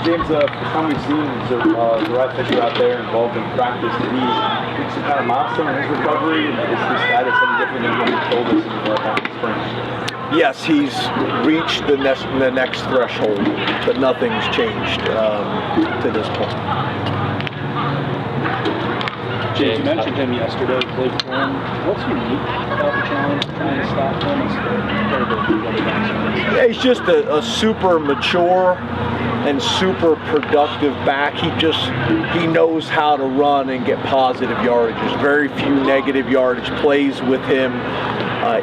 James, the time we've seen Zuriah Fisher out there involved in practice, did he reach some kind of milestone in his recovery? Is his status any different than what he told us in the spring? Yes, he's reached the next threshold, but nothing's changed to this point. James, you mentioned him yesterday, Blake Corum. What's unique about the challenge of trying to stop him? Yeah, he's just a super mature and super productive back. He knows how to run and get positive yardage. There's very few negative yardage plays with him.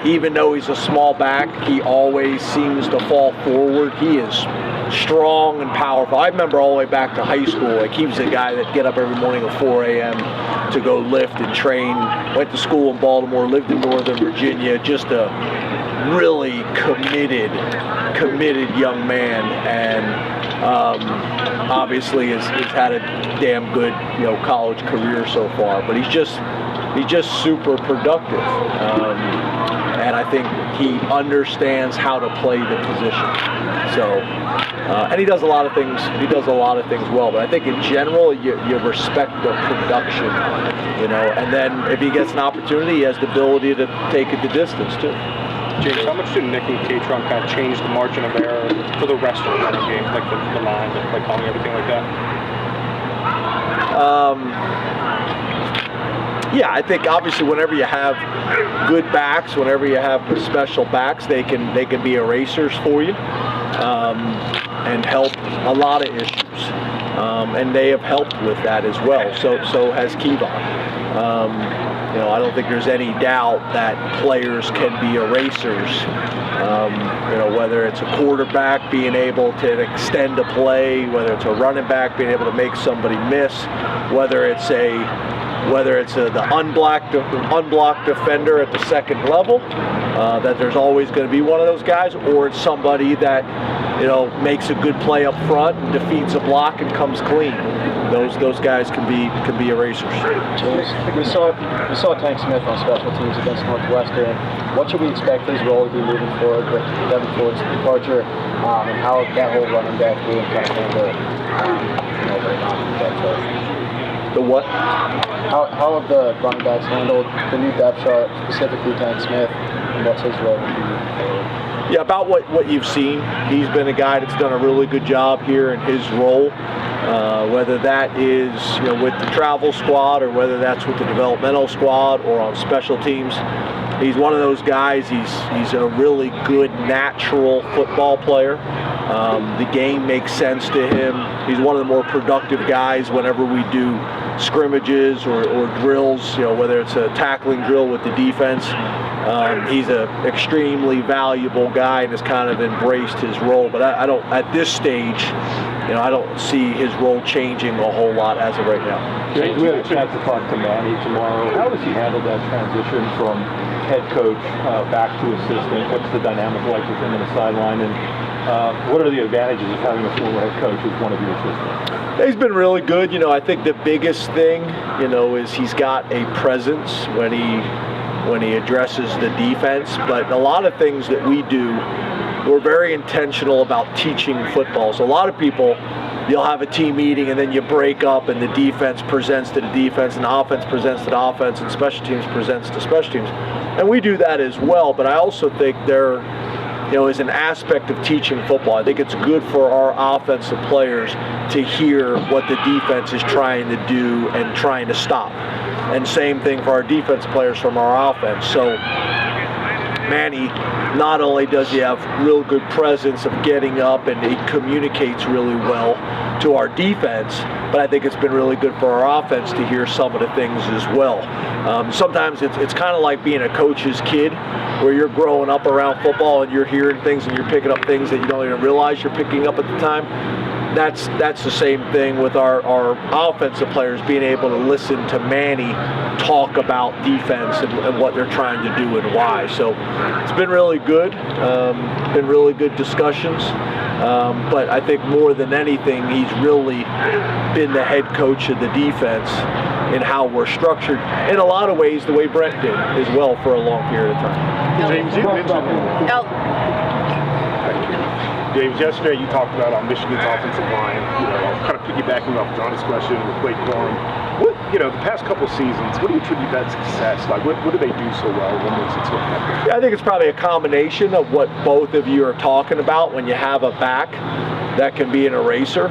Even though he's a small back, he always seems to fall forward. He is strong and powerful. I remember all the way back to high school, like he was a guy that'd get up every morning at 4 a.m. to go lift and train. Went to school in Baltimore, lived in Northern Virginia, just a really committed young man, and obviously has had a damn good college career so far. But he's just super productive. And I think he understands how to play the position. So, and he does a lot of things. He does a lot of things well. But I think in general, you respect the production, And then if he gets an opportunity, he has the ability to take it the distance too. James, how much do Nick and Kaytron kind of change the margin of error for the rest of the running game, like the line, like calling everything like that? Yeah, I think obviously whenever you have good backs, whenever you have special backs, they can be erasers for you and help a lot of issues. And they have helped with that as well. So has Kaytron. I don't think there's any doubt that players can be erasers. Whether it's a quarterback being able to extend a play, whether it's a running back being able to make somebody miss, whether it's the unblocked defender at the second level, that there's always going to be one of those guys, or it's somebody that makes a good play up front and defeats a block and comes clean. Those guys can be erasers. James, we saw Tank Smith on special teams against Northwestern. What should we expect his role to be moving forward with Devyn Ford's departure, and how that whole running back room kind of handle The what? How have the running backs handled the new depth chart, specifically Tank Smith, and what's his role moving forward? Yeah, about what you've seen, he's been a guy that's done a really good job here in his role. Whether that is with the travel squad or whether that's with the developmental squad or on special teams, he's one of those guys. He's a really good natural football player. The game makes sense to him. He's one of the more productive guys whenever we do scrimmages or drills, whether it's a tackling drill with the defense. He's an extremely valuable guy and has kind of embraced his role. But I don't, at this stage, I don't see his role changing a whole lot as of right now. James, we have a chance to talk to Manny tomorrow. How does he handle that transition from head coach back to assistant? What's the dynamic like with him on the sideline? And what are the advantages of having a former head coach as one of your assistants? He's been really good. I think the biggest thing, is he's got a presence when he addresses the defense. But a lot of things that we do, we're very intentional about teaching football. So a lot of people, you'll have a team meeting and then you break up and the defense presents to the defense and the offense presents to the offense and special teams presents to special teams. And we do that as well, but I also think there is an aspect of teaching football. I think it's good for our offensive players to hear what the defense is trying to do and trying to stop. And same thing for our defense players from our offense. So Manny, not only does he have real good presence of getting up and he communicates really well to our defense, but I think it's been really good for our offense to hear some of the things as well. Sometimes it's kind of like being a coach's kid, where you're growing up around football and you're hearing things and you're picking up things that you don't even realize you're picking up at the time. That's the same thing with our offensive players, being able to listen to Manny talk about defense and what they're trying to do and why. So it's been really good, been really good discussions. But I think more than anything, he's really been the head coach of the defense in how we're structured. In a lot of ways, the way Brett did as well for a long period of time. James, you mentioned James, yesterday you talked about Michigan's offensive line, kind of piggybacking off Johnny's question with Blake Corum. What, the past couple seasons, what do you attribute that success? Like, what do they do so well? What makes it so effective? Yeah, I think it's probably a combination of what both of you are talking about when you have a back that can be an eraser,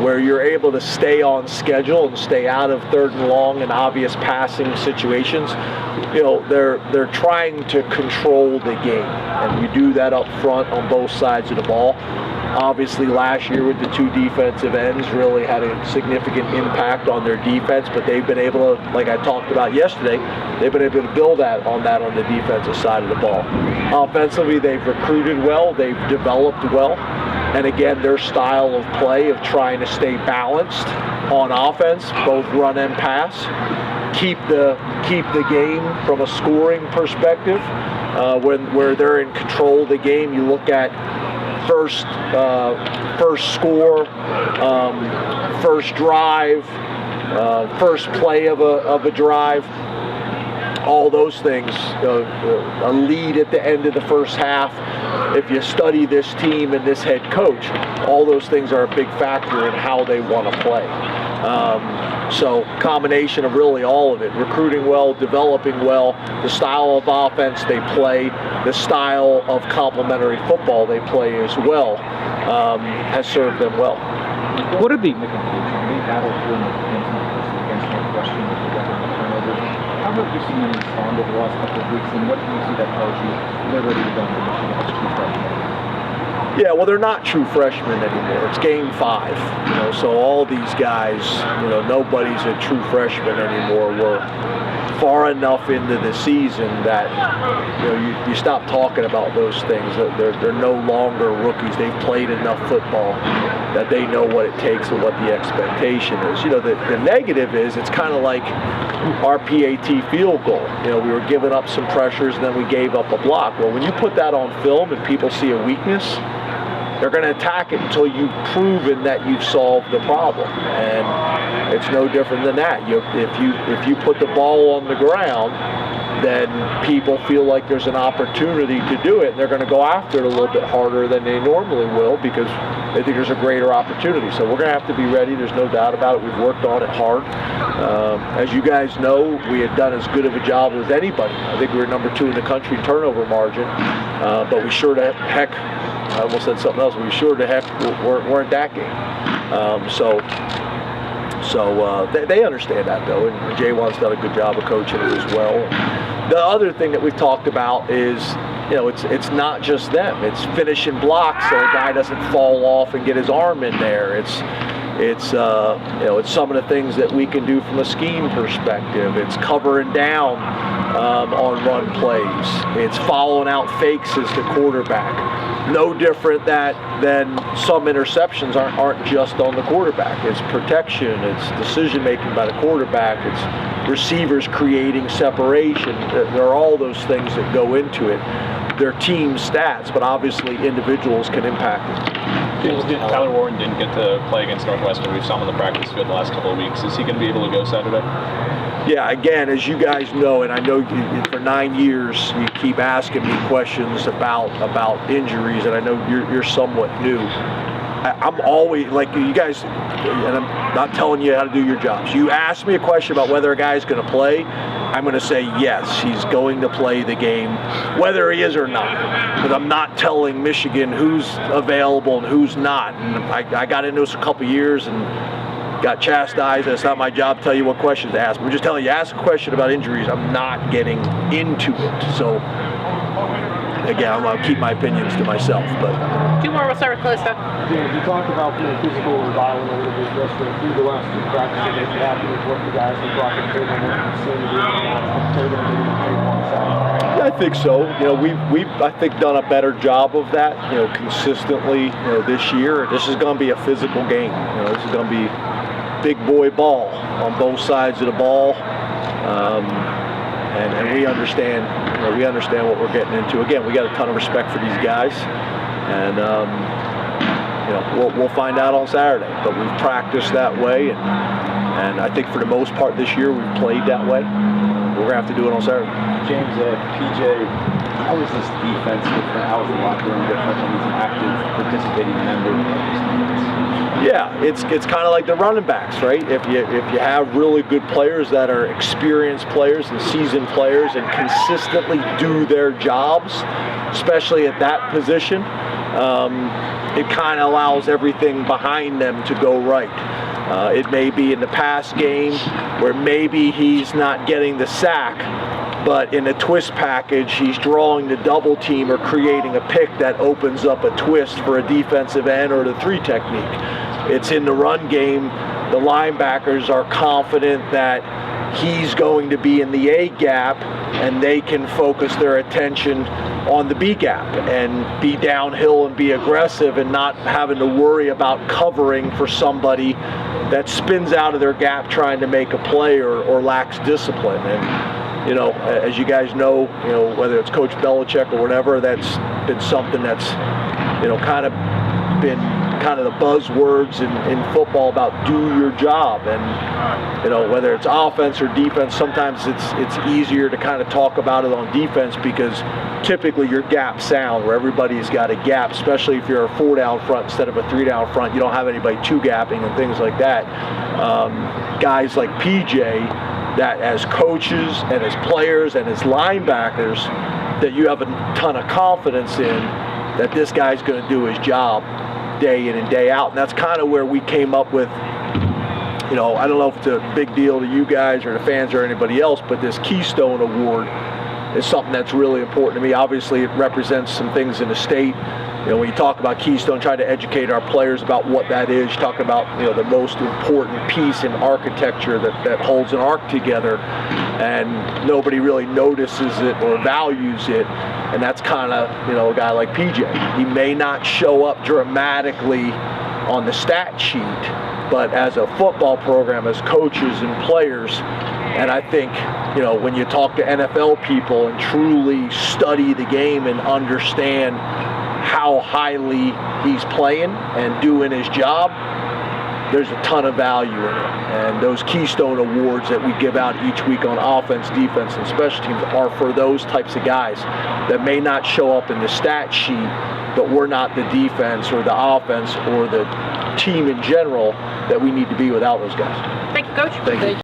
where you're able to stay on schedule and stay out of 3rd and long and obvious passing situations. They're trying to control the game, and you do that up front on both sides of the ball. Obviously, last year with the 2 defensive ends really had a significant impact on their defense, but they've been able to, like I talked about yesterday, they've been able to build on the defensive side of the ball. Offensively, they've recruited well, they've developed well, and again, their style of play of trying to stay balanced on offense, both run and pass, keep the game from a scoring perspective. Where they're in control of the game, you look at first score, first drive, first play of a drive, all those things, a lead at the end of the first half. If you study this team and this head coach, all those things are a big factor in how they want to play. So combination of really all of it, recruiting well, developing well, the style of offense they play, the style of complementary football they play as well, has served them well. What would be They battled through against Northwestern with the turnovers. How have you seen them respond over the last couple of weeks, and what do you see that tells you they're ready to go into Michigan as true freshmen? Yeah, well, they're not true freshmen anymore. It's game 5, so all these guys, nobody's a true freshman anymore. We're far enough into the season that you stop talking about those things. They're no longer rookies. They've played enough football that they know what it takes and what the expectation is. The negative is it's kind of like our PAT field goal. We were giving up some pressures and then we gave up a block. Well, when you put that on film and people see a weakness, they're going to attack it until you've proven that you've solved the problem. And it's no different than that. If you put the ball on the ground, then people feel like there's an opportunity to do it, and they're going to go after it a little bit harder than they normally will because they think there's a greater opportunity. So we're going to have to be ready. There's no doubt about it. We've worked on it hard. As you guys know, we had done as good of a job as anybody. I think we were number 2 in the country in turnover margin, but we sure to heck, I almost said something else, we sure to heck weren't that game. So they understand that, though, and Jaywan's done a good job of coaching it as well. The other thing that we've talked about is, it's not just them. It's finishing blocks so a guy doesn't fall off and get his arm in there. It's some of the things that we can do from a scheme perspective. It's covering down on run plays. It's following out fakes as the quarterback. No different than some interceptions aren't just on the quarterback. It's protection, it's decision making by the quarterback, it's receivers creating separation. There are all those things that go into it. They're team stats, but obviously individuals can impact it. Tyler Warren didn't get to play against Northwestern. We saw him on the practice field the last couple of weeks. Is he going to be able to go Saturday? Yeah, again, as you guys know, and I know for 9 years you keep asking me questions about injuries, and I know you're somewhat new. I'm always, like you guys, and I'm not telling you how to do your jobs. You ask me a question about whether a guy's going to play, I'm going to say yes, he's going to play the game, whether he is or not. But I'm not telling Michigan who's available and who's not. And I got into this a couple years and got chastised, and it's not my job to tell you what questions to ask. I'm just telling you, ask a question about injuries. I'm not getting into it. So, again, I'll keep my opinions to myself. But 2 more, we'll start with Calista. Yeah, you talked about physical and violent a little bit yesterday through the last 2 practices. If you're happy with what the guys have brought to the table, I think so. We've I think done a better job of that. Consistently. This year, this is going to be a physical game. This is going to be big boy ball on both sides of the ball, and we understand. We understand what we're getting into. Again, we got a ton of respect for these guys, and we'll find out on Saturday. But we've practiced that way, and I think for the most part this year we've played that way. We're gonna have to do it on Saturday. James, PJ How is this defense different? How is the locker room different when he's an active, participating member of this defense? Yeah, it's kind of like the running backs, right? If you have really good players that are experienced players and seasoned players and consistently do their jobs, especially at that position, it kind of allows everything behind them to go right. It may be in the pass game where maybe he's not getting the sack, but in a twist package, he's drawing the double team or creating a pick that opens up a twist for a defensive end or the 3 technique. It's in the run game. The linebackers are confident that he's going to be in the A gap and they can focus their attention on the B gap and be downhill and be aggressive and not having to worry about covering for somebody that spins out of their gap trying to make a play or lacks discipline. And you know, as you guys know, whether it's Coach Belichick or whatever, that's been something that's, kind of been kind of the buzzwords in football about do your job. And, whether it's offense or defense, sometimes it's easier to kind of talk about it on defense because typically you're gap sound where everybody's got a gap, especially if you're a 4-down front instead of a 3-down front. You don't have anybody 2-gapping and things like that. Guys like PJ, that as coaches and as players and as linebackers, that you have a ton of confidence in that this guy's going to do his job day in and day out. And that's kind of where we came up with, I don't know if it's a big deal to you guys or the fans or anybody else, but this Keystone Award is something that's really important to me. Obviously, it represents some things in the state. When you talk about Keystone, try to educate our players about what that is. You talk about the most important piece in architecture that holds an arc together, and nobody really notices it or values it. And that's kind of a guy like PJ. He may not show up dramatically on the stat sheet, but as a football program, as coaches and players, and I think when you talk to NFL people and truly study the game and understand how highly he's playing and doing his job, there's a ton of value in it. And those Keystone Awards that we give out each week on offense, defense, and special teams are for those types of guys that may not show up in the stat sheet, but we're not the defense or the offense or the team in general that we need to be without those guys. Thank you, Coach. Thank you.